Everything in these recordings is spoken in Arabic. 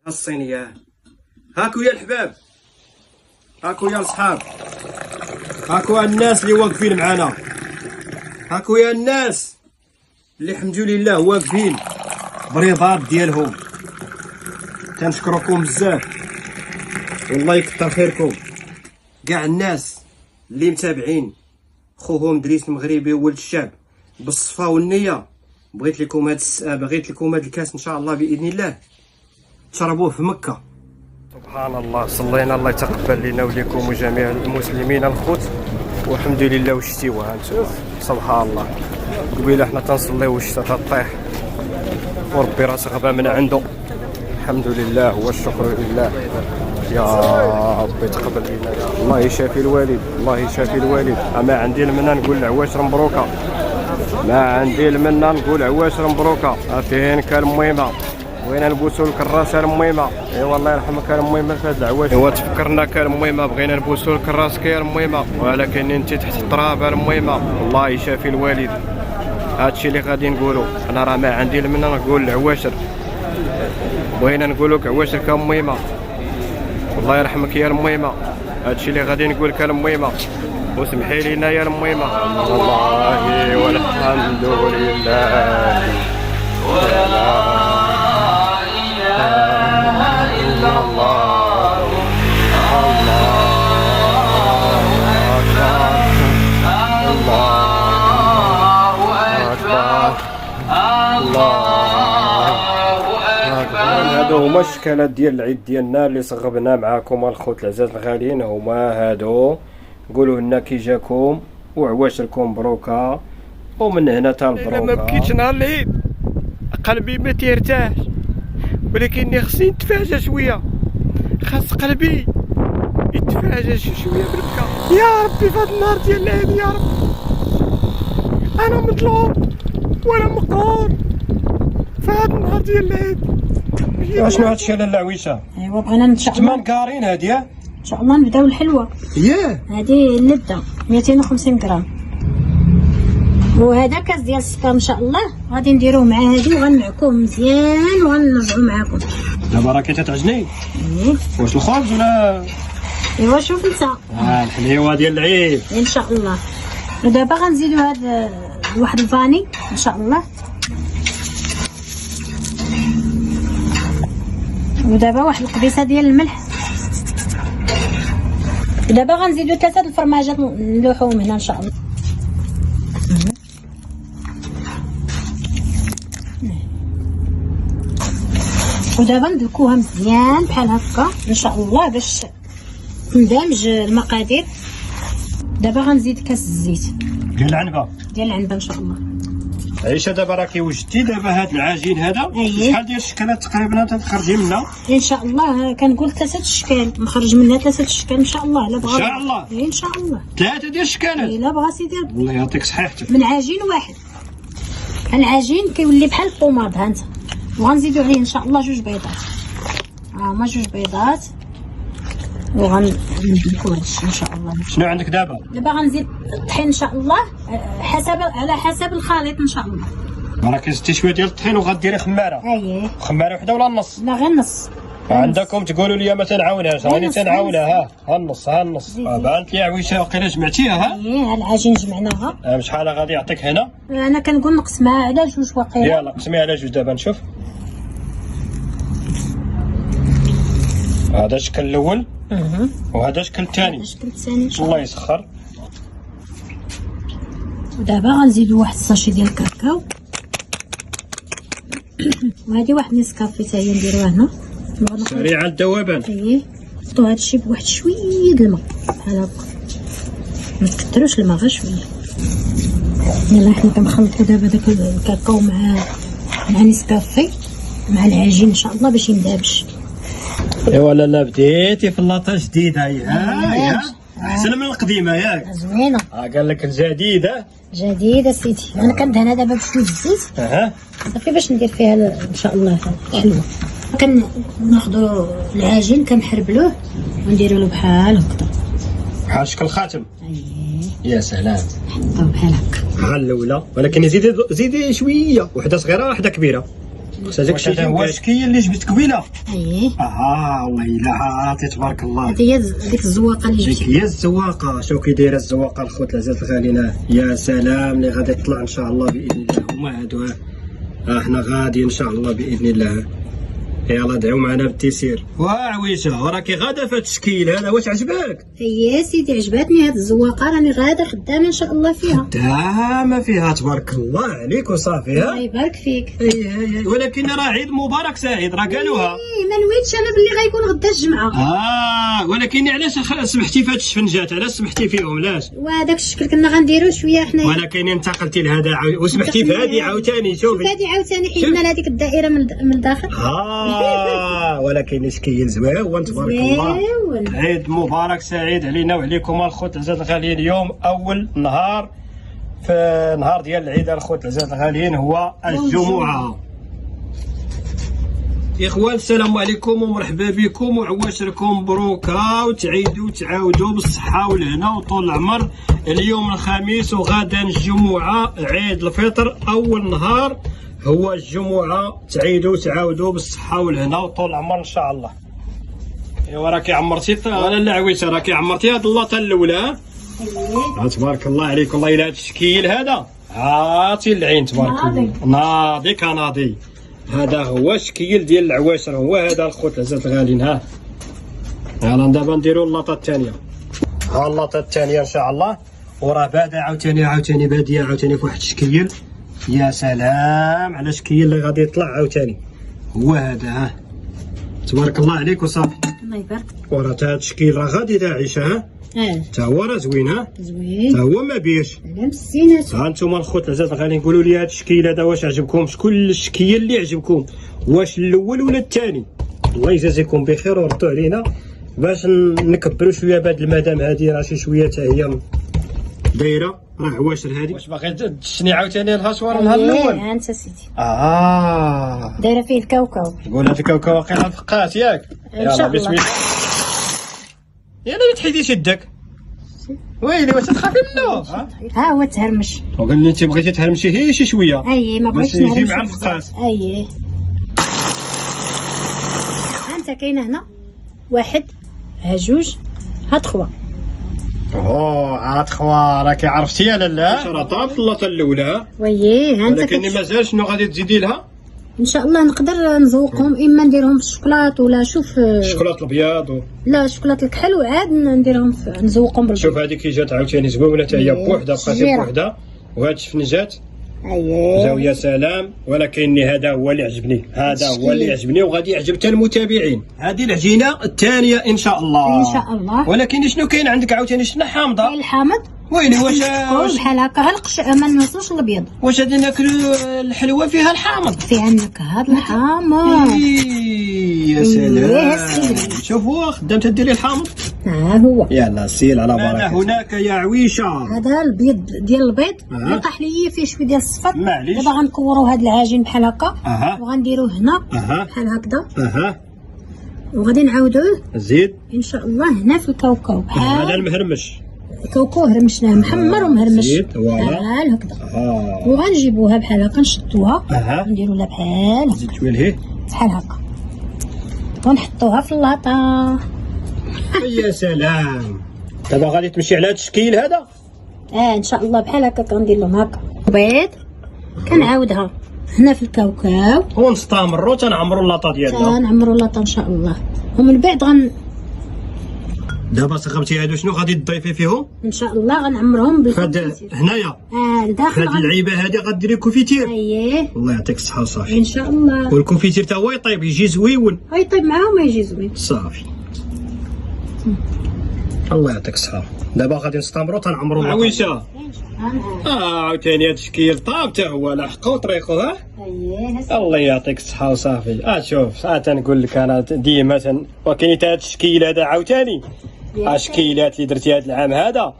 الصينية. هاكو يا الحباب، هاكو يا الصحاب، هاكو الناس اللي واقفين معانا، هاكو يا الناس اللي الحمد لله واقفين بريضات ديالهم. تنشكركم بزاف والله يكثر خيركم. كاع الناس اللي متابعين خوهم دريس المغربي ولد الشعب بالصفا والنية. بغيت لكم هاد الكاس ان شاء الله باذن الله تشربوه في مكة. سبحان الله، صلينا الله يتقبل لنا وليكم وجميع المسلمين الخوت، والحمد لله وشتيوها انتم. سبحان الله، قبيله حنا تنصليو والشتا تطيح وربي راه غبا من عنده. الحمد لله والشكر لله. يا ربي تقبل لنا، يا الله يشافي الوالد، الله يشافي الوالد. ما عندي المنه نقول العواشر مبروكه، ما عندي المنه نقول عواشر مبروكه. فين كان المهمه، وين نبوسو الكراسه المهمه. ايوا الله يرحمك المهمه في هاد العواش. ايوا تفكرنا كان المهمه، بغينا نبوسو الكراس كاين المهمه، ولكن انت تحت التراب المهمه. الله يشافي الوالد. هادشي اللي غادي نقولو. انا راه ما عندي المنه نقول العواشر، بغينا نقولوك عواشر كان مهمه. الله يرحمك يا المهمه. هادشي اللي غادي نقول كان المهمه، وسمحي لينا يا المهمه. والله والحمد لله ولا هادو هما الشكالات ديال العيد ديالنا اللي صغبنا معاكم الخوت العزاز الغاليين. هما هادو، قولوا لنا كي جاكم وعواشركم مبروكه. ومن هنا تا البروكه. ما بكيتش نهار العيد، قلبي ما تيرتاحش، ولكني خصني نتفاجأ شويه. خاص قلبي يتفاجأ شويه بالبكاء. يا ربي في هذا النهار ديال العيد يا رب انا مظلوم ولا مقهور في هذا النهار ديال العيد. شنو هادشي على العويشه؟ ايوا بغينا ان شاء الله 8 كارين هاديه ان شاء الله نبداو الحلوه. ياه هذه اللذه 250 غرام، وهذا كاس ديال السكر ان شاء الله غادي نديروه مع هذه وغنعكوه مزيان وغنرجعوا معاكم. دابا راكي تتعجني. واش الخبز ولا؟ ايوا شوف انت. الحليوه ديال العيد ان شاء الله. ودابا غنزيدوا هذا واحد الفاني ان شاء الله. ودابا واحد القبيصه ديال الملح. ودابا غنزيدوا 3 الفرماجات نلوحوهم هنا ان شاء الله. ودابا ندلكوها مزيان بحال هكا ان شاء الله باش تندمج المقادير. دابا غنزيد كاس الزيت ديال العنبه ان شاء الله. عيشه دابا راكي وجدتي دابا هاد العجين هذا. أيه. شحال ديال الشكلات تقريبا تخرجي منها؟ ان شاء الله كنقول 3 اشكال، نخرج منها 3 اشكال ان شاء الله. لا بغا ان شاء الله. ان شاء الله 3 ديال الشكلات. الا بغا سيدي الله يعطيك صحيحتك. من عجين واحد. العجين كيولي بحال البوماض ها انت. وغنزيدو عليه ان شاء الله 2 بيضات. هما 2 بيضات وغندلكو هادشي ان شاء الله. شنو عندك دابا؟ دابا غنزيد الطحين ان شاء الله على حسب الخليط ان شاء الله. راكي زدتي شويه ديال الطحين وغديري خماره. اييه خماره وحده ولا النص؟ لا غير نص. عندكم تقولوا لي ما تنعاونهاش، راني تنعاونها. ها النص ها النص. بانت لي عويشه وقيلا جمعتيها. ها اييه العجين جمعناها. شحال غادي يعطيك هنا؟ انا كنقول نقسمها على 2 واقيلا. يلا قسميها على 2 دابا نشوف. هذا الشكل الاول وهذا الشكل الثاني. الشكل الثاني الله يسخر. ودابا غنزيدو واحد الساشي ديال الكاكاو وهذه واحد نسكافي حتى هي نديروها هنا سريعه الذوبان. اييه نحطو هادشي بواحد شويه د الماء بحال هكا، ما تكثروش الماء غير شويه. يلا حنا كنخلطو دابا داك الكاكاو مع نسكافي مع العجين ان شاء الله باش يندابش. ايوا لالا بديتي في اللاطه جديده. يا احسن من القديمه ياك؟ زوينه. قال لك الجديده جديده سيدي. انا كندهنها دابا بشويه الزيت صافي باش ندير فيها ان شاء الله حلوه. كناخذوا العجين كنحربلوه ونديروا له بحال هكذا بحال شكل خاتم. اييه يا سلام. نحطوه بحال هكا. ها الاولى، ولكن زيدي شويه، وحده صغيره وحده كبيره. واش هذا هو الشكل اللي جبت قبيله؟ اييه والله الا عاطي تبارك الله. هذه هي ديك الزواقه اللي ديك جبتي. هي الزواقه. شوف كي دايره الزواقه الخوت العزاز الغاليين. يا سلام اللي غادي يطلع ان شاء الله باذن الله. هما هادو احنا غادي ان شاء الله باذن الله. يلا دعوا معنا بالتيسير. عويشه وراكي غاده في هذا التشكيل هذا. واش عجبك؟ اييه سيدي عجبتني هاد الزواقه، راني غاده خدامه ان شاء الله فيها. خدامه فيها تبارك الله عليك وصافي. الله يبارك فيك. ولكن راه عيد مبارك سعيد راه قالوها. ما نويتش انا باللي غيكون غدا الجمعه. ولكن علاش سمحتي في هاد الشفنجات؟ علاش سمحتي فيهم؟ علاش؟ وهذاك الشكل كنا غنديرو شويه حنايا. ولكن انتقلتي لهذا وسمحتي في هذه عاوتاني. شوفي هذه عاوتاني حيدنا لهذيك الدائره من الداخل. ولكن شكل زوين تبارك الله. عيد مبارك سعيد علينا وعليكم الخوت العزاز الغاليين. اليوم اول نهار في نهار ديال العيد الخوت العزاز الغاليين هو الجمعه. اخوان السلام عليكم ومرحبا بكم وعواشركم مبروكه وتعيدوا وتعاودوا بالصحه والهنا وطول العمر. اليوم الخميس وغدا الجمعه عيد الفطر. اول نهار هو الجمعه. تعيدوا وتعاودوا بالصحه والهنا وطول العمر ان شاء الله. ايوا راكي عمرتي لا عويشه راكي عمرتي هاد اللاطه الاولى. تبارك الله عليك. والله الا هاد الشكيل هذا عاطي العين تبارك الله. ناضي كناضي. هذا هو الشكل ديال العواشر. هو هذا الخوت العزاز الغاليين. يلا دابا نديروا اللاطه الثانيه. اللاطه الثانيه ان شاء الله. وراه بادا عاوتاني باديه عاوتاني في واحد الشكل. يا سلام على الشكل اللي غادي يطلع عاوتاني. هو هذا تبارك الله عليك وصافي. الله يبارك. وراه هذا الشكل راه غادي داعش. تا هو راه زوين. زوين تا هو ما بيش. على مسينات. انتم الخوت العزاز غادي نقولوا لي هذا الشكل هذا واش عجبكم؟ شكون الشكل اللي عجبكم؟ واش الاول ولا الثاني؟ الله يجازيكم بخير وردوا علينا باش نكبروا شويه بهاد المدام هذه. راه شي شويه حتى هي دايره. راه عواشر هذه. واش باغي تشني عاوتاني الهاشوار النهار الاول؟ انت سيدي دايره فيه الكاوكاو. قول هذا الكاوكاو واقيلا فقات ياك. يلا بسم الله. يلا ما تحيديش يدك. ويلي واش تخافي منه؟ هو تهرمش. وقال لي انت بغيتي تهرمشي هي شي شويه. ما بغيتش نهرمش. نهرمش مع الفقاس. انت كاينه هنا واحد جوج هاد خوا. عاد خوا راكي عرفتيها لالا. شرطات في اللاطه الاولى. انت ولكن مازال شنو غادي تزيدي لها؟ ان شاء الله نقدر نذوقهم. اما نديرهم بالشوكولات ولا شوف الشوكولات الابيض لا شوكولات الكحل وعاد نديرهم نذوقهم بالبيض. شوف هذيك كي جات عاوتاني زوينه حتى هي بوحده بقاتي بوحده. وهاد الشفنجات جاو يا سلام. ولكن هذا هو اللي عجبني. وغادي يعجب حتى المتابعين. هذه العجينه الثانيه ان شاء الله. ولكن شنو كاين عندك عاوتاني؟ شنو حامضه؟ الحامض. ويلي واش بحال هكا ما نوصلش الابيض. واش غادي ناكلوا الحلوه فيها الحامض؟ فيها النكهه الحامض. يا سلام. شوفوا خدامت ديري الحامض. هو يلا سيل على بركه. هناك يا عويشه هذا البيض ديال البيض اللي طاح لي فيه شويه ديال الصفر. معليش. دابا غنكوروا هذا العجين بحال هكا. وغنديروه هنا بحال هكذا. وغادي نعاودوه زيد ان شاء الله هنا في الكاوكاو. هذا المهرمش. الكاوكاو هرمشناه محمر ومهرمش بحال هكذا. وغنجيبوها بحال هكا نشدوها. نديروا لها بحال هكا. زيد شويه بحال هكا ونحطوها في اللاطه. يا سلام. دابا غادي تمشي على هذا الشكل هذا. ان شاء الله بحال هكا كندير لهم هكا بيض. كنعاودها هنا في الكاوكاو ونستمروا تنعمروا اللاطه ديالنا. اللاطه ان شاء الله. ومن بعد دابا صغبتي هادو شنو غادي تضيفي فيهم؟ ان شاء الله غنعمرهم بالكونفيتير. هنايا لداخل هاد اللعيبه هادي غديري كونفيتير. الله يعطيك الصحه وصافي ان شاء الله. والكونفيتير تا هو يطيب يجي زويون. يطيب معاهم يجي زوين صافي. الله يعطيك الصحه. دابا غادي نستمروا تنعمروا عويشه. عاوتاني هاد الشكل طاب تا هو لحقو طريقو. الله يعطيك الصحه وصافي. شوف تنقول لك انا ديما وكاين هاد الشكل هذا عاوتاني. الشكيلات اللي درتي هذا العام هذا.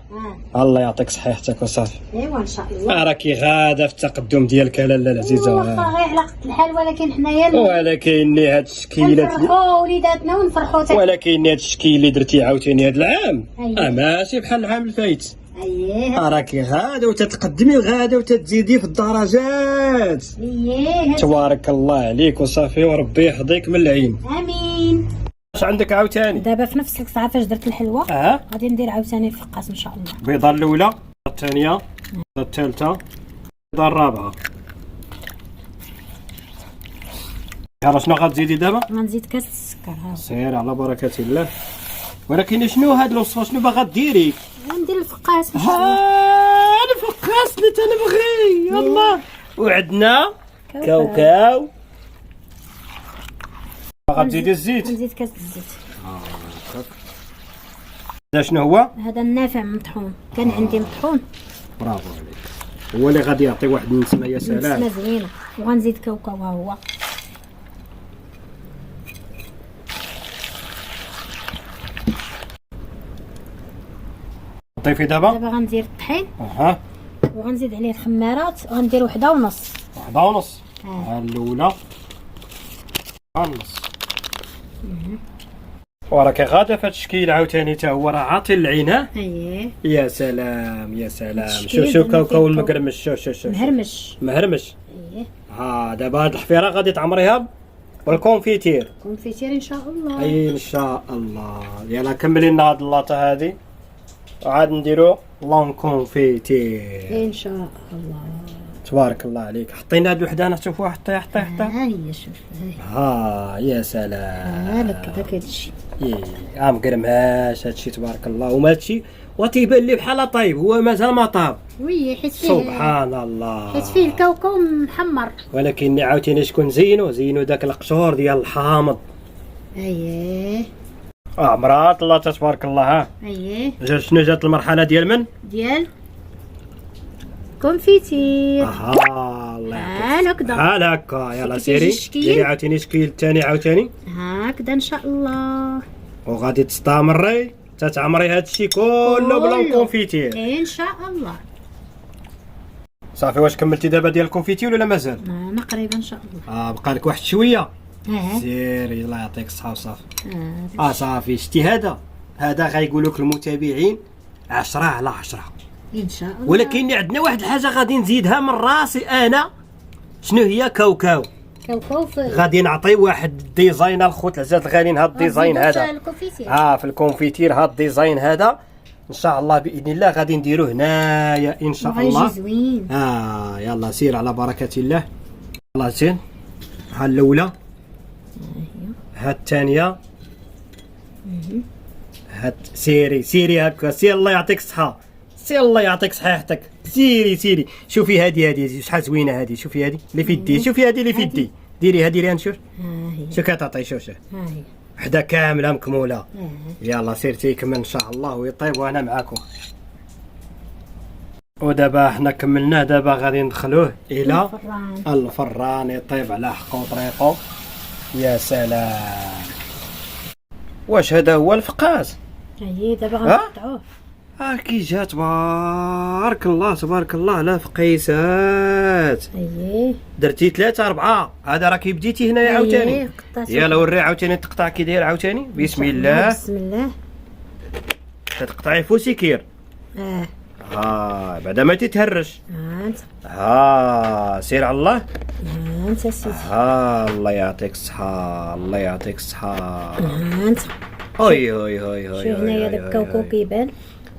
الله يعطيك صحيحتك وصافي. ان شاء الله. راكي غاده في التقدم ديالك لاله العزيزه. واخا غير على قد الحال ولكن حنايا ولكن هاد الشكيلات نفرحوا وليداتنا ونفرحوا ولكن هاد الشكل اللي درتي عاوتاني هذا العام ماشي بحال العام الفايت. اييه راكي غاده وتتقدمي غاده وتتزيدي في الدرجات. اييه تبارك الله عليك وصافي، وربي يحفظك من العين. امين. اش عندك عاوتاني؟ دابا في نفس الساعه فاش درت الحلوه غادي ندير عاوتاني الفقاس ان شاء الله. البيضه الاولى، الثانيه، الثالثه، البيضه الرابعه. يلا شنو غتزيدي دابا؟ غنزيد كاس السكر. ها سير على بركه الله. ولكن شنو هاد الوصفه شنو باغا ديري؟ غندير الفقاس ان شاء الله. الفقاس اللي تنبغي. يلا وعندنا كاوكاو. غتزيدي الزيت. غنزيد كاس الزيت. هذا شنو هو؟ هذا النافع مطحون، كان عندي مطحون. برافو عليك، هو اللي غادي يعطي واحد النسمه. يا سلام، نسمه زوينه. وغنزيد كاوكاو ها هو. طيفي دابا غندير الطحين. وغنزيد عليه الخمارات، غندير وحده ونص. وحده ونص. ها الاولى ونص. وراك غاده في هذا الشكل عاوتاني تا هو راه عاطي العين. اييه يا سلام يا سلام. شوف كاوكاو المقرمش. شوف مهرمش. اييه. دابا هاد الحفيره غادي تعمريها والكونفيتير. كونفيتير ان شاء الله. اي ان شاء الله. يلا كملي لنا هاد اللاطه هادي وعاد نديرو لون كونفيتير ان شاء الله. تبارك الله عليك. حطينا هاد الوحده، شوفوا حطي ها هي شوف. يا سلام. لك داك هادشي. مقرمهاش هادشي تبارك الله. وما هادشي وتيبان لي بحال طايب، هو مازال ما طاب. وي حيت فيه سبحان الله، حيت فيه الكاوكاو محمر. ولكن عاوتاني شكون زينو داك القشور ديال الحامض. اييه مرات الله تبارك الله. اييه. شنو جات المرحله ديال من؟ ديال كونفيتير. الله يعطيك. هكذا بحال هكا. يلا سيري ديري عاوتاني شكل الثاني عاوتاني هكذا ان شاء الله. وغادي تستمري تتعمري هادشي كله بلا كونفيتير ان شاء الله. صافي. واش كملتي دابا ديال الكونفيتير ولا مازال؟ انا قريبا ان شاء الله. بقى لك واحد شويه. سيري الله يعطيك الصحه وصافي. صافي. شتي هذا غايقولوا لك المتابعين 10/10 ان شاء الله. ولكن عندنا واحد الحاجه غادي نزيدها من راسي انا. شنو هي؟ كاوكاو. غادي نعطي واحد الديزاين الخوت العزاز الغاليين. هذا الديزاين هذا في الكونفيتير. هذا الديزاين هذا ان شاء الله باذن الله غادي نديروه هنايا ان شاء الله. زوين. يلا سير على بركه الله. الله زين. ها الاولى، ها الثانيه، سيري هكا. سير الله يعطيك الصحه. سير الله يعطيك صحيحتك. سيري. شوفي هذه شحال زوينه هذه. شوفي هذه اللي في يدي. شوفي هذه اللي في يدي. ديري نشوف. شوف كتعطي. شوف وحده كامله مكموله. يلا سيرتي كمل ان شاء الله ويطيب وانا معاكم. ودابا حنا كملناه. دابا غادي ندخلوه الى الفران يطيب على حقه وطريقه. يا سلام. واش هذا هو الفقاس؟ دابا غنقطعوه. كي جا تبارك الله على فقيسات. درتي 3 4. هذا راكي بديتي هنايا عاوتاني. يلا وري عاوتاني تقطع كي داير عاوتاني. بسم الله. تقطعي فوسيكير. بعدا ما تتهرش. سير على الله. الله يعطيك الصحة. هاي شوف هنايا داك الكاوكاو كيبان.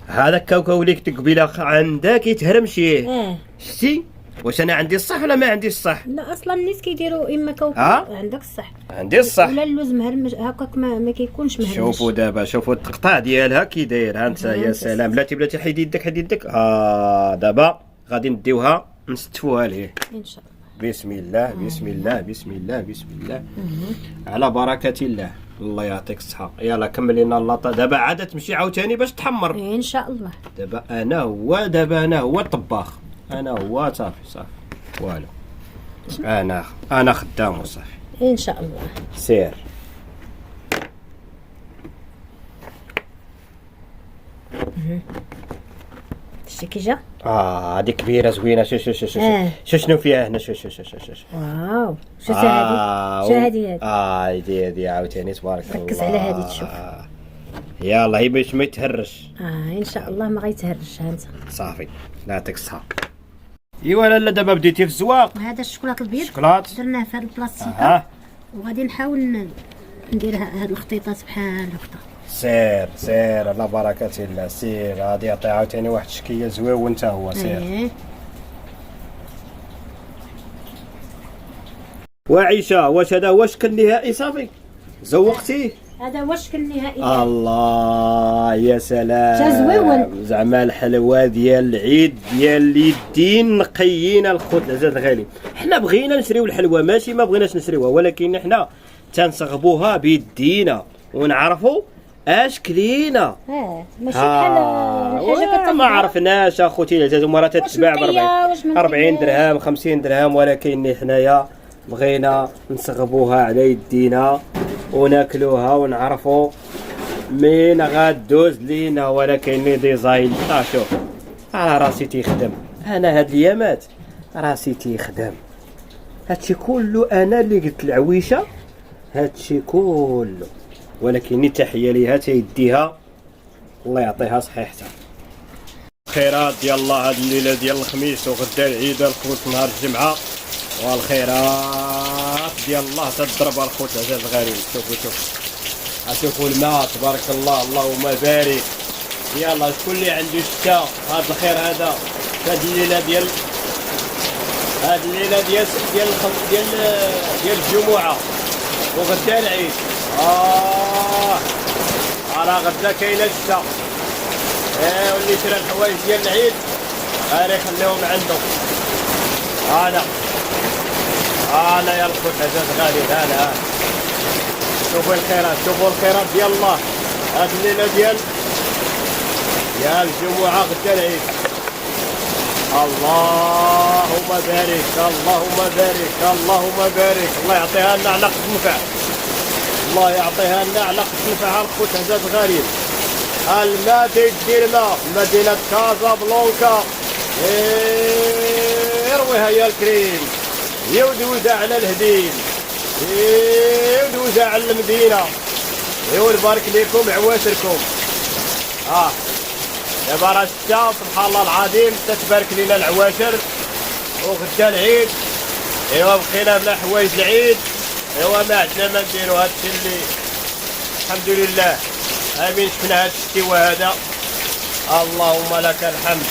هذا الكاوكاو اللي كنت قبيله عندك يتهرمشيه. شتي واش انا عندي الصح ولا ما عندي الصح؟ لا اصلا الناس كيديروا اما كاوكاو. عندك الصح. عندي الصح. ولا اللوز مهرمش هكاك ما كيكونش مهرمش. شوفوا دابا شوفوا التقطاع ديالها كي داير. انت يا سلام. بلاتي حيدي يدك دابا غادي نديوها نستفوها ليه ان شاء الله. بسم الله. على بركه الله. الله يعطيك الصحة. يلا كملي لنا اللاطه. دابا عاد تمشي عاوتاني باش تحمر ان شاء الله. دابا انا هو الطباخ. انا هو صافي والو. انا خدام وصافي ان شاء الله. سير. شتي كي جا. هذه كبيره زوينه. شوف شنو فيها هنا. شوف واو. شوف هذه. هذه عاوتاني تبارك الله. ركز على هذه تشوف. يلا هي باش ما يتهرش. ان شاء الله ما غيتهرش. ها انت صافي لا يعطيك الصحة. ايوا لالا دابا بديتي في الزواق. هذا الشوكولاط البيض الشوكولات درناه في هاد البلاصتيكه وغادي نحاول ندير هاد الخطيطات بحال هكا. سير على بركة الله. سير غادي يعطي عاوتاني واحد الشكية زويون انت هو. سير. وعيشة واش هذا هو الشكل النهائي؟ صافي زوقتيه؟ هذا هو الشكل النهائي. الله يا سلام. جا زويون. زعما الحلوى ديال العيد ديال اليدين نقيين الخوت العزاز الغالي. حنا بغينا نشريو الحلوى ماشي ما بغيناش نشريوها، ولكن حنا تنصغبوها بيدينا ونعرفوا اش كلينا. ماشي بحال حاجه ما عرفناش اخوتي العزاز. مرات تتباع ب 40 درهم 50 درهم، ولكن حنايا بغينا نصغبوها على يدينا وناكلوها ونعرفوا مين غادوز لينا. ولكن ديزاين شوف انا راسي تيخدم. انا هاد الايامات راسي تيخدم. هادشي كله انا اللي قلت العويشه هادشي كله. ولكن تحيه ليها تيديها الله يعطيها صحيحتها. خيرات ديال الله هاد الليله ديال الخميس وغدا العيد الخوت نهار الجمعه، والخيرات ديال الله تضرب الخوت العزاز الغالي. شوفوا الماء تبارك الله اللهم بارك. يلا شكون اللي عنده شتا هاد الخير هذا هاد الليله ديال ديال الجمعه وغدا العيد. راه غدا كاينه الشتا. واللي شرا الحوايج ديال العيد غير يخليهم عنده. انا يا الخوت العزاز غالي. انا شوفوا الخيرات ديال الله هاد الليله ديال الجمعه غدا العيد. اللهم بارك اللهم بارك اللهم بارك. الله يعطيها لنا على قد النفع. الله يعطيها لنا على قد النفع الخوت العزاز غالي. الماء تيدير ماء مدينه كازابلانكا. يرويها يا الكريم يودوزا على الهديم يودوزا على المدينة. يبارك ليكم عواشركم. دابا راه الشتا سبحان الله العظيم تتبارك لينا العواشر وغدا العيد. بقينا بلا حوايج العيد. ما عندنا ما نديرو. هادشي اللي الحمد لله امين شفنا هاد الشتيوه هذا. اللهم لك الحمد.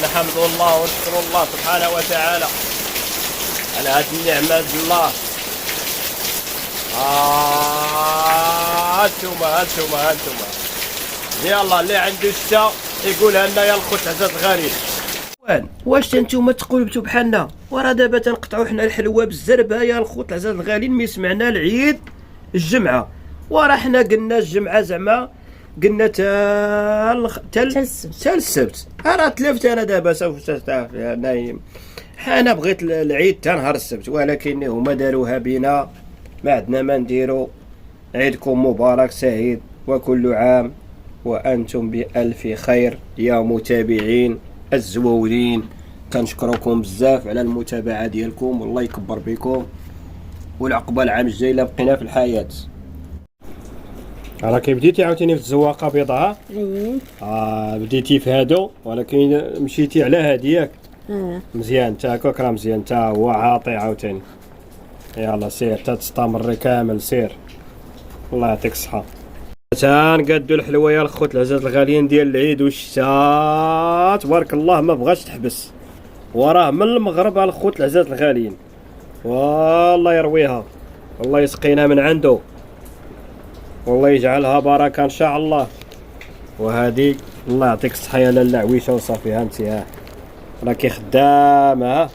نحمد الله ونشكر الله سبحانه وتعالى على هذه النعمة ديال الله. هانتوما يلا اللي عنده الشتا يقولها لنا يا الخوت العزاز الغالي. واش نتوما تقولبتوا بحالنا؟ وراه دابا تنقطعوا حنا الحلوى بالزربه يا الخوت العزاز الغالي. ملي سمعنا العيد الجمعه وراه حنا قلنا الجمعه زعما قلنا تا السبت. راه تلفت انا دابا سوف نايم. انا بغيت العيد تا نهار السبت، ولكن هما داروها بينا ما عندنا ما نديرو. عيدكم مبارك سعيد وكل عام وانتم بألف خير يا متابعين الزوولين. كنشكركم بزاف على المتابعه ديالكم والله يكبر بكم. والعقبه العام الجاي الا بقينا في الحياه. راكي بديتي عاوتاني في الزواقه بيضاء. بديتي في هادو ولكن مشيتي على هادي ياك. مزيان تا هكاك راه مزيان تا هو عاطي عاوتاني. يلا سير تستمري كامل. سير الله يعطيك الصحه. تنقادو الحلوه يا الخوت العزاز الغاليين ديال العيد والشتا تبارك الله ما بغاش تحبس. وراه من المغرب الخوت العزاز الغاليين. والله يرويها والله يسقينا من عنده والله يجعلها بركه ان شاء الله. وهذه الله يعطيك الصحه يا لاله عويشه وصافي. هانتي راكي خدامه.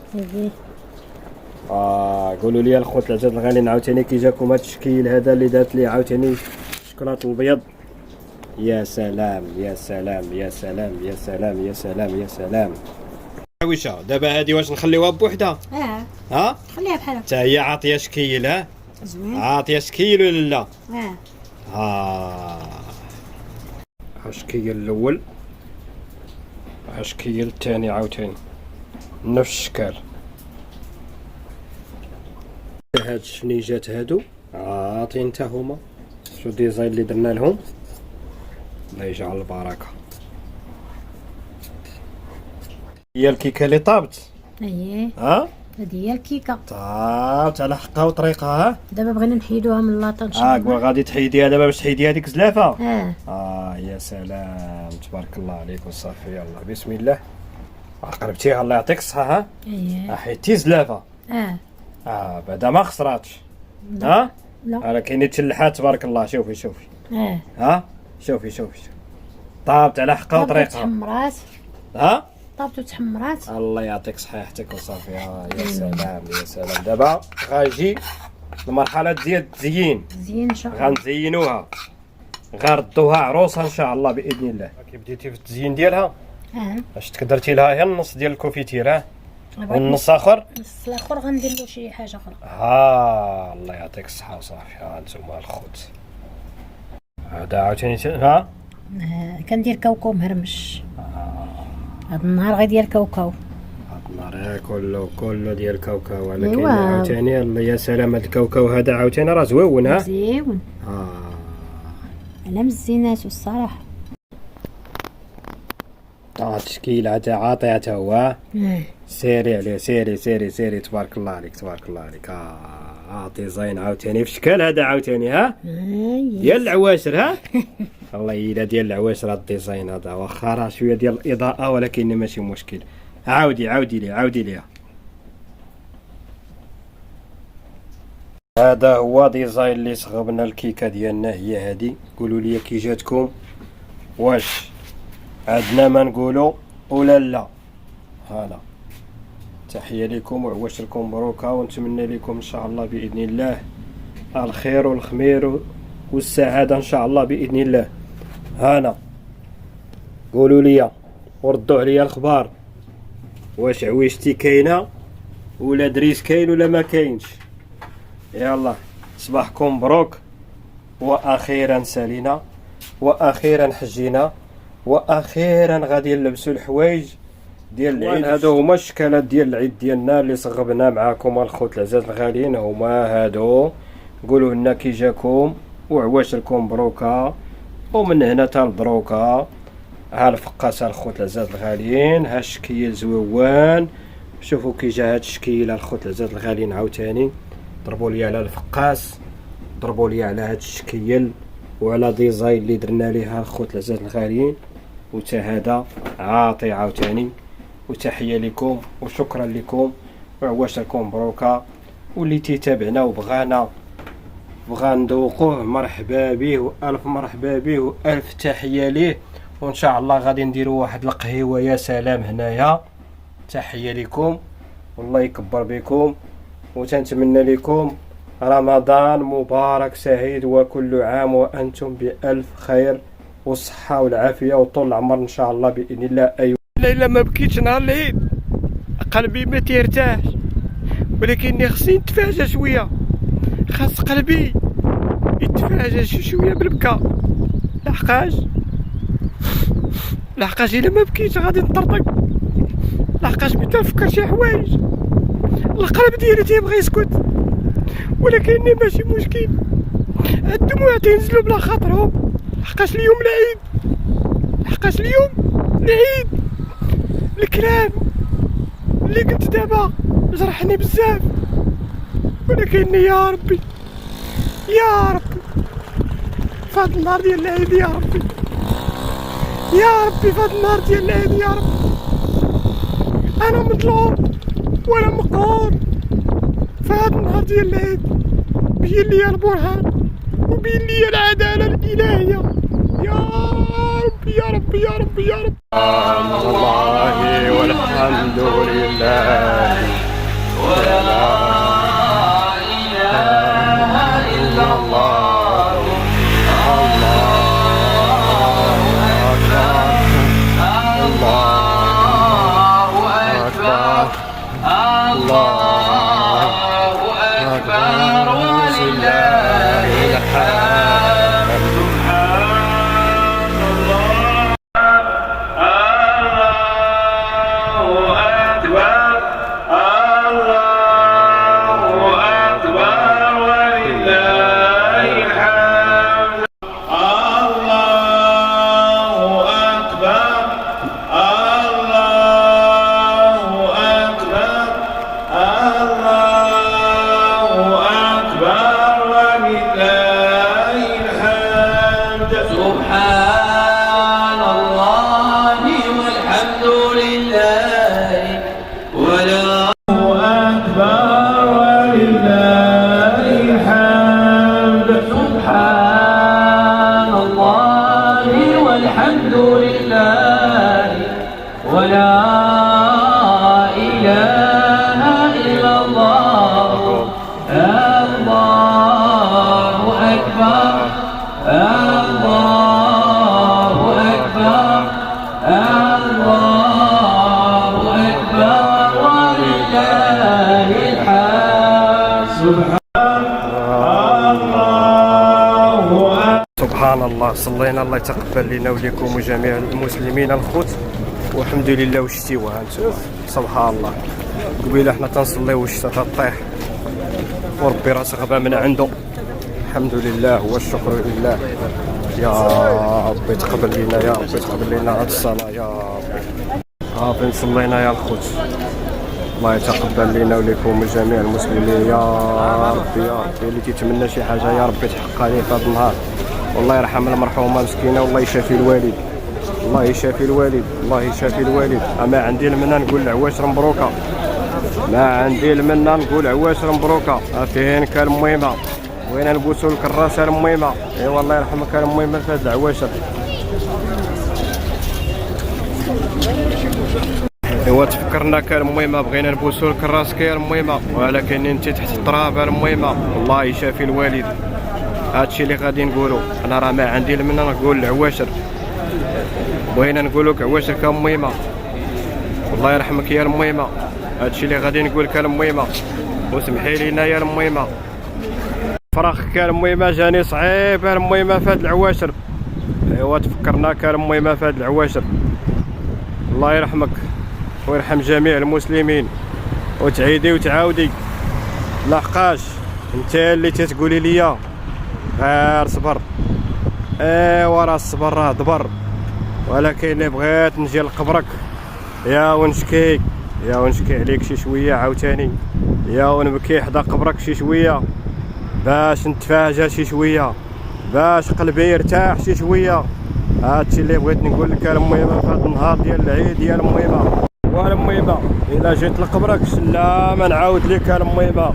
قولوا لي الخوت العزاز الغاليين عاوتاني كي جاكم هذا الشكل هذا اللي دارت لي عاوتاني الشوكولاط الابيض. يا سلام يا سلام يا سلام يا سلام يا سلام يا سلام. عويشه دابا هذه واش نخليوها بوحدها؟ خليها بحالها حتى هي عاطيه شكيل. زوين عاطيه شكيل ولا لا؟ شكيل الاول شكيل الثاني عاوتاني نفس الشكل. هاد الشنيجات هادو عاطين حتى هما شو ديزاين اللي درنا لهم. الله يجعل البركه. هي الكيكه اللي طابت. اييه ها هذه هي الكيكه طابت على حقها وطريقها. دابا بغينا نحيدوها من لاطه ان شاء الله. غادي تحيديها دابا باش تحيدي هذيك الزلافه. يا سلام تبارك الله عليك وصافي. يلا بسم الله. قربتيها الله يعطيك الصحه. ها اييه حيدتي زلافه. بعدا ما خسراتش. ها لا راه كاينين تشلحات تبارك الله. شوفي ها شوفي طابت على حقها وطريقها. تحمرات. ها طابت وتحمرات. الله يعطيك صحيحتك وصافي. يا سلام يا سلام. دابا غاجي المرحله ديال التزيين. زين ان شاء الله. غنزينوها غنردوها عروسه ان شاء الله باذن الله. كي بديتي في التزيين ديالها اش درتي لها هي النص ديال الكونفيتير. والنص اخر النص الاخر غندير له شي حاجه اخرى. الله يعطيك الصحه وصافي. انتم الخوت هذا عاوتاني كندير كاوكاو مهرمش. هذا النهار غيدير كاوكاو. النهار كله ديال كاوكاو. انا كاين عاوتاني الله يا سلام. هذا الكاوكاو هذا عاوتاني راه زويون. زويون انا مزيناتو الصراحه. التشكيل عاد عاطي حتى هو. سيري عليه سيري تبارك الله عليك تبارك الله عليك. ديزاين عاوتاني في شكل هذا عاوتاني. ديال العواشر. الله يلا ديال العواشر. هذا الديزاين هذا واخا راه شويه ديال الاضاءه ولكن ماشي مشكل. عاودي ليها. هذا هو ديزاين اللي صغبنا الكيكه ديالنا هي هذه. قولوا لي كي جاتكم، واش عندنا ما نقولوا ولا لا؟ هلا تحيه لكم وعواش لكم مبروكه، ونتمنى لكم ان شاء الله باذن الله الخير والخمير والسعاده ان شاء الله باذن الله. هانا قولوا لي وردوا عليا الخبار، واش عويشتي كاينه ولا دريس كاين ولا ما كاينش؟ يلا صباحكم مبروك، واخيرا سالينا، واخيرا حجينا، واخيرا غادي نلبسوا الحوايج ديال العيد. هادو هما الشكالات ديال العيد ديالنا اللي صغبنا معاكم الخوت العزاز الغاليين. هما هادو، قولوا لنا كي جاكم وعواش لكم مبروكه. ومن هنا تا لدروكا ها الفقاس الخوت العزاز الغاليين، ها الشكيل زويوان. شوفوا كي جا هاد الشكيل الخوت العزاز الغاليين عاوتاني. ضربوا لي على الفقاس، ضربوا لي على هاد الشكيل وعلى ديزاين اللي درنا ليها الخوت العزاز الغاليين. وتا هذا عاطي عاوتاني. وتحيه لكم وشكرا لكم وعواش لكم مبروكه. واللي تيتابعنا وبغى نذوقوه مرحبا به والف مرحبا به والف تحيه ليه. وان شاء الله غادي نديروا واحد القهيوه يا سلام هنايا. تحيه لكم والله يكبر بكم، وتنتمنى لكم رمضان مبارك سعيد وكل عام وانتم بالف خير والصحه والعافيه وطول العمر ان شاء الله باذن الله. ايوا الا ما بكيتش نهار العيد قلبي ما تيرتاحش، ولكني خصني نتفاجأ شويه، خاص قلبي يتفاجأ شويه بالبكاء. لحقاش الا ما بكيتش غادي نطرطق، لحقاش بدا نفكر شي حوايج القلب ديالي تيبغي يسكت، ولكني ماشي مشكل، الدموع تنزلوا بلا خاطرهم. لحقاش اليوم العيد. الكلام اللي قلت دابا جرحني بزاف، ولكن يا ربي فهاد النهار ديال العيد يا ربي فهاد النهار ديال العيد يا ربي انا مظلوم وانا مقهور. فهاد النهار ديال العيد بين لي البرهان وبين لي العداله الالهيه يا ربي الله والحمد لله ولا اله الا الله. الله أكبر ولله الحمد. سبحان الله والحمد لله ولا أكبر ولله الحمد سبحان الله والحمد لله ولا إله إلا الله الله أكبر الله أكبر الله أكبر ولله الحمد سبحان الله. صلينا الله يتقبل لنا ولكم وجميع المسلمين الخوت، والحمد لله وشتيوها انتم. سبحان الله، قبيله حنا تنصليو الشتا تطيح وربي راه تغبى من عنده. الحمد لله والشكر لله. يا ربي تقبل لنا، يا ربي تقبل لنا هاد الصلاه يا ربي. فين صلينا يا الخوت، الله يتقبل لنا ولكم وجميع المسلمين يا ربي. يا ربي اللي تيتمنى شي حاجه يا ربي تحقق عليه في هذا النهار. والله يرحم المرحومه مسكينه، والله يشافي الوالد، الله يشافي الوالد، الله يشافي الوالد. ما عندي المنه نقول العواشر مبروكه، ما عندي المنه نقول عواشر مبروكه. فين كان المهمه، وين نبوسوا لك الراس المهمه. اي والله يرحمك المهمه في هاد العواشر. ايوا تفكرنا كان المهمه، بغينا نبوسوا لك الراس كاين المهمه، ولكن انت تحت التراب المهمه. الله يشافي الوالد. هادشي اللي غادي نقولوا. انا راه ما عندي المنه نقول العواشر، بغينا نقول لك عواشر كان مهمه. الله يرحمك يا المهمه، هادشي اللي غادي نقول كان مهمه، وسمحي لينا يا المهمه. فراخ كان مهمه جاني صعيب المهمه في هاد العواشر. ايوا تفكرنا كان مهمه في هاد العواشر. الله يرحمك ويرحم جميع المسلمين، وتعيدي وتعاودي. لحقاش انت اللي تتقولي ليا غير صبر. ايوا راه الصبر راه دبر، ولكن بغيت نجي لقبرك يا ونشكي، يا ونشكي عليك شي شويه عاوتاني، يا ونبكي حدا قبرك شي شويه باش نتفاجأ شي شويه، باش قلبي يرتاح شي شويه. هادشي اللي بغيت نقول لك المهمه في هذا النهار ديال العيد ديال المهمه. والمهمه الا جيت لقبرك لا ما نعاود لك المهمه،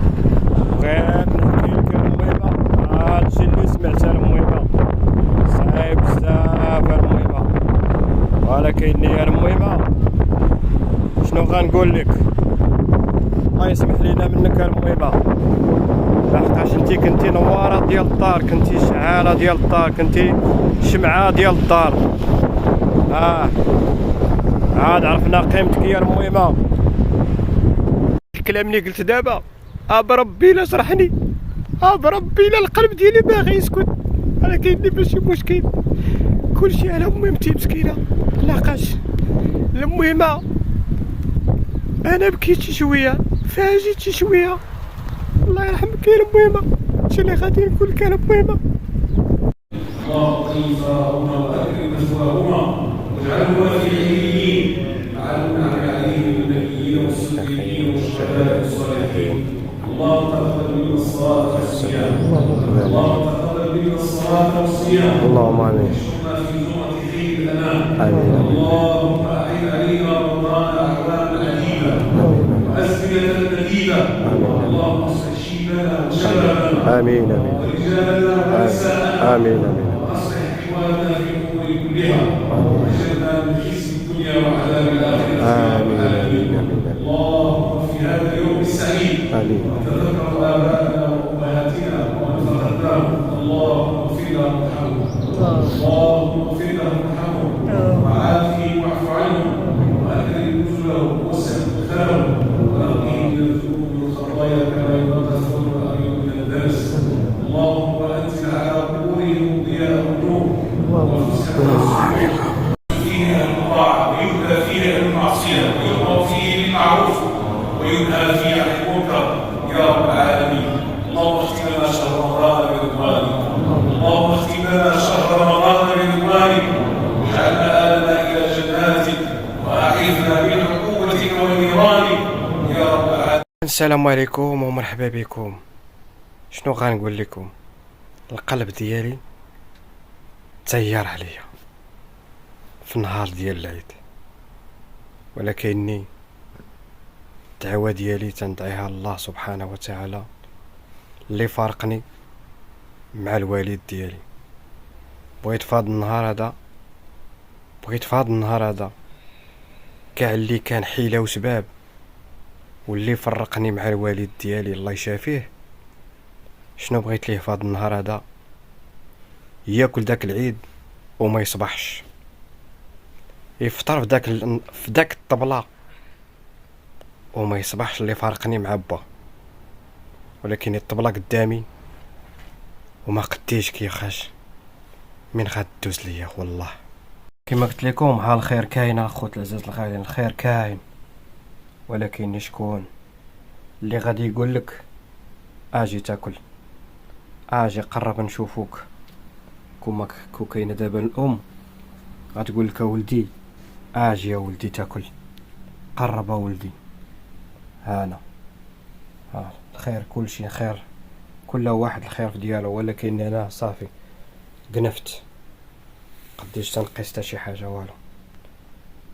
بغيت نحكي لك المهمه هادشي اللي سمعت المهمه صعيب بزاف المهمه. ولكن يا المهمه شنو غنقول لك، الله يسمح لينا منك المهمه. لحقاش انتي كنتي نواره ديال الدار، كنتي شعاله ديال الدار، كنتي شمعه ديال الدار. عاد عرفنا قيمتك يا المهمه. الكلام اللي قلت دابا بربي لا شرحني، بربي لا القلب ديالي باغي يسكت، ولكن ماشي مشكل، كلشي على مهمتي مسكينه. لاقاش المهمه انا بكيت شي شويه، فاجيت شي شويه. الله يرحمك يا المهمه، هادشي اللي غادي نقول لك انا المهمه. اللهم طيبهما واكرم مثواهما واجعلهما في العليين مع المنعم عليهم من النبيين والصديقين والشهداء والصالحين. اللهم تقبل منا الصلاه والصيام، اللهم تقبل منا الصلاه والصيام، اللهم امين. اشرنا في زمره خير الانام. امين. اللهم اعد علينا رمضان اعواما عجيبه وازمنه نجيبه. اللهم اصلح شيبنا وشبابنا، امين امين ورجالنا ونساءنا، امين امين. واصلح احوالنا في الامور كلها، واجرنا من خزي الدنيا وعذاب الاخره. امين. اللهم في هذا اليوم السعيد نتذكر اباءنا وامهاتنا ومن فقدناهم. اللهم اغفر لهم وارحمهم، اللهم اغفر لهم وارحمهم، وعافهم واعف عنهم، واكرم نزلهم ووسع مدخلهم، ونقهم من الذنوب والخطايا كما ينقى الثوب الابيض من الدنس. اللهم انزل على قبورهم ضياء النور وفسح فيه الطاعه، ويهدى فيه المعصيه، ويؤمر فيه بالمعروف وينهى فيه عن المنكر يا رب العالمين. اللهم اختم لنا شهر رمضان برضوانك، اللهم اختم لنا شهر رمضان برضوانك، واجعلنا آلنا الى جناتك، واعيذنا من عقوبتك ونيرانك يا رب العالمين. السلام عليكم ومرحبا بكم. شنو غنقول لكم، القلب ديالي تسير عليا في النهار ديال العيد، ولكني الدعوة ديالي تندعيها الله سبحانه وتعالى اللي فارقني مع الوالد ديالي. بغيت في هذا النهار هذا كاع اللي كان حيلة وسباب واللي فرقني مع الوالد ديالي الله يشافيه. شنو بغيت ليه في هذا النهار هذا؟ ياكل داك العيد وما يصبحش، يفطر في داك الطبلة وما يصبحش اللي فارقني مع با. ولكن الطبلة قدامي وما قديش كيخاش من غدوز ليا. والله كما قلت لكم ها الخير كاين اخوت العزاز الغاليين، الخير كاين، ولكن شكون اللي غادي يقول لك اجي تاكل، اجي قرب نشوفوك. كو كاينه دابا الام غتقول لك ولدي اجي يا ولدي تاكل، قرب ولدي. ها الخير كلشي خير، كل واحد الخير في ديالو. ولكن انا صافي قنفت، قديش تنقيس حتى شي حاجه والو.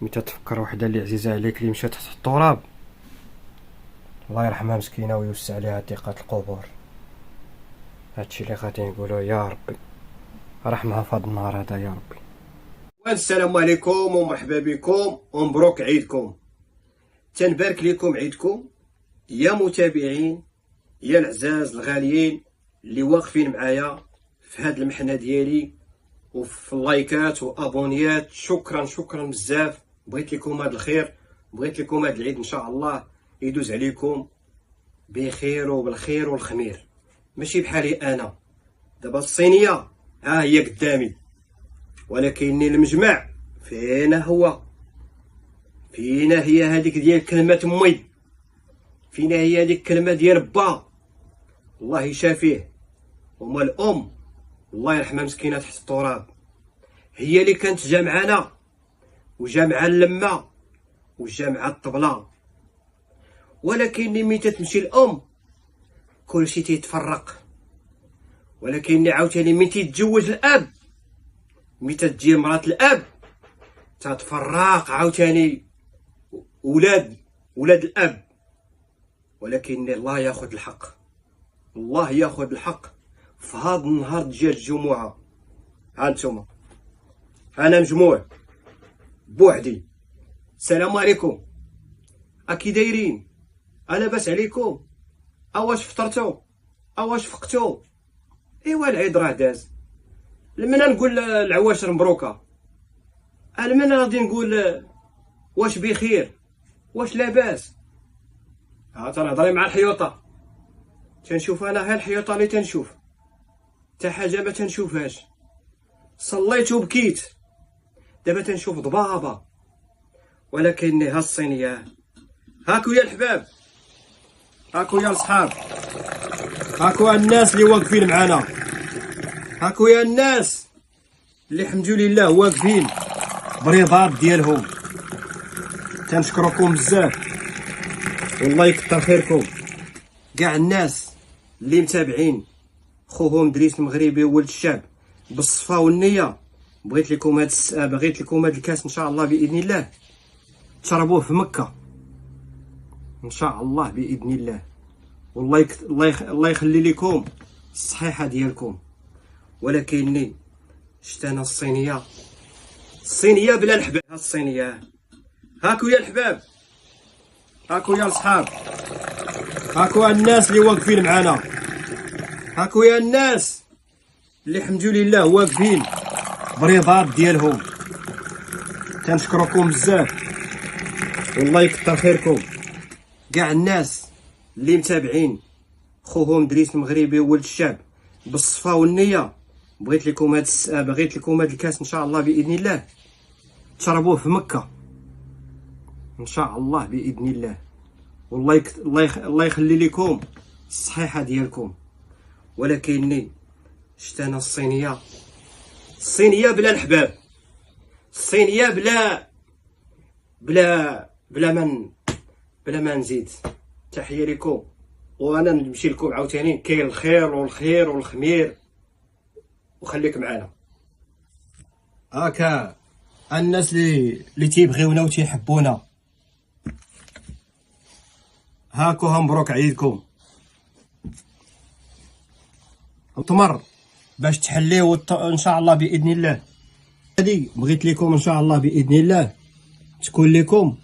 متى تفكر وحده اللي عزيزه عليك اللي مشات تحت التراب، الله يرحمها مسكينه ويوسع عليها ثقه القبور. هادشي اللي غادي نقولو يا ربي رحمها في هذا النهار هذا يا ربي. السلام عليكم ومرحبا بكم ومبروك عيدكم. تنبارك لكم عيدكم يا متابعين يا العزاز الغاليين اللي واقفين معايا في هاد المحنه ديالي وفي اللايكات وابونيات. شكرا بزاف. بغيت لكم هاد الخير، بغيت لكم هاد العيد ان شاء الله يدوز عليكم بخير وبالخير والخمير، ماشي بحالي انا. دابا الصينيه ها هي قدامي، ولكن المجمع فينا هو، فينا هي هذيك ديال كلمة امي، فينا هي هذيك الكلمة ديال با الله يشافيه. وما الام الله يرحمها مسكينه تحت التراب، هي اللي كانت جامعانا وجامعة اللمة وجامعة الطبلة. ولكن متى تمشي الام كلشي تيتفرق. ولكن عاوتاني ملي تيتزوج الاب، متى تجي مرات الاب تتفرق عاوتاني ولاد الاب. ولكن الله ياخذ الحق، الله ياخذ الحق في هذا النهار ديال الجمعه. ها انتم انا مجموع بوحدي. السلام عليكم، اكي دايرين؟ انا باس عليكم؟ اواش فطرتوا؟ اواش فقتوا؟ ايوا العيد راه داز. لمن نقول العواشر مبروكه، لمن غادي نقول واش بخير، واش لاباس. تنهضري مع الحيوطه، تنشوف انا غير الحيوطه اللي تنشوف، حتى حاجه ما تنشوفهاش. صليت وبكيت، دابا تنشوف ضبابه. ولكن ها الصينيه، هاكو يا الحباب، هاكو يا الصحاب، هاكو الناس اللي واقفين معنا، هاكو يا الناس اللي الحمد لله واقفين برضاات ديالهم. تنشكركم بزاف والله يكثر خيركم. كاع الناس اللي متابعين خوهم دريس المغربي ولد الشعب بالصفا والنيه. بغيت لكم هاد الكاس ان شاء الله باذن الله تشربوه في مكه ان شاء الله باذن الله. والله الله يخلي لكم الصحيحه ديالكم. ولكني شفت انا الصينيه بلا الحباب. الصينيه هاكو يا الحباب، هاكو يا الصحاب، هاكو الناس اللي واقفين معنا، هاكو يا الناس اللي الحمد لله واقفين برضاات ديالهم. تنشكركم بزاف والله يكثر خيركم. كاع الناس اللي متابعين خوهم دريس المغربي ولد الشعب بالصفا والنيه. بغيت لكم هاد الكاس ان شاء الله باذن الله تشربوه في مكه ان شاء الله باذن الله. والله الله يخلي لكم الصحيحه ديالكم. ولكني شفت انا الصينيه بلا الحباب، الصينيه بلا ما نزيد. تحيه لكم، وانا نمشي لكم عاوتاني. كاين الخير والخمير وخليك معنا. هاكا الناس اللي تيبغيونا وتيحبونا، هاكو مبروك عليكم. تمر باش تحليو ان شاء الله باذن الله. هذه بغيت لكم ان شاء الله باذن الله تكون لكم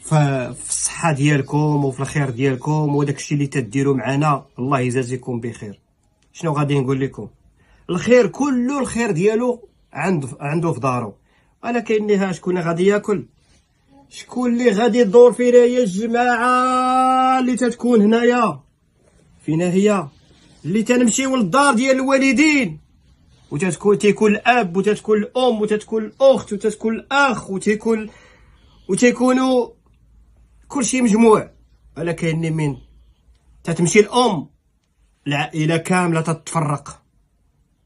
في الصحه ديالكم وفي الخير ديالكم، وداك الشيء اللي تديروا معنا الله يجازيكم بخير. شنو غادي نقول لكم؟ الخير كله الخير ديالو عنده في دارو، ولكن نها شكون غادي ياكل؟ شكون اللي غادي يدور فينا هي الجماعه اللي تتكون هنايا فينا، هي اللي تنمشيو للدار ديال الوالدين تيكون الاب وتتكون الام وتتكون الاخت وتتكون الاخ وتيكونوا كلشي مجموع، ولكن من تتمشي الام العائله كامله تتفرق.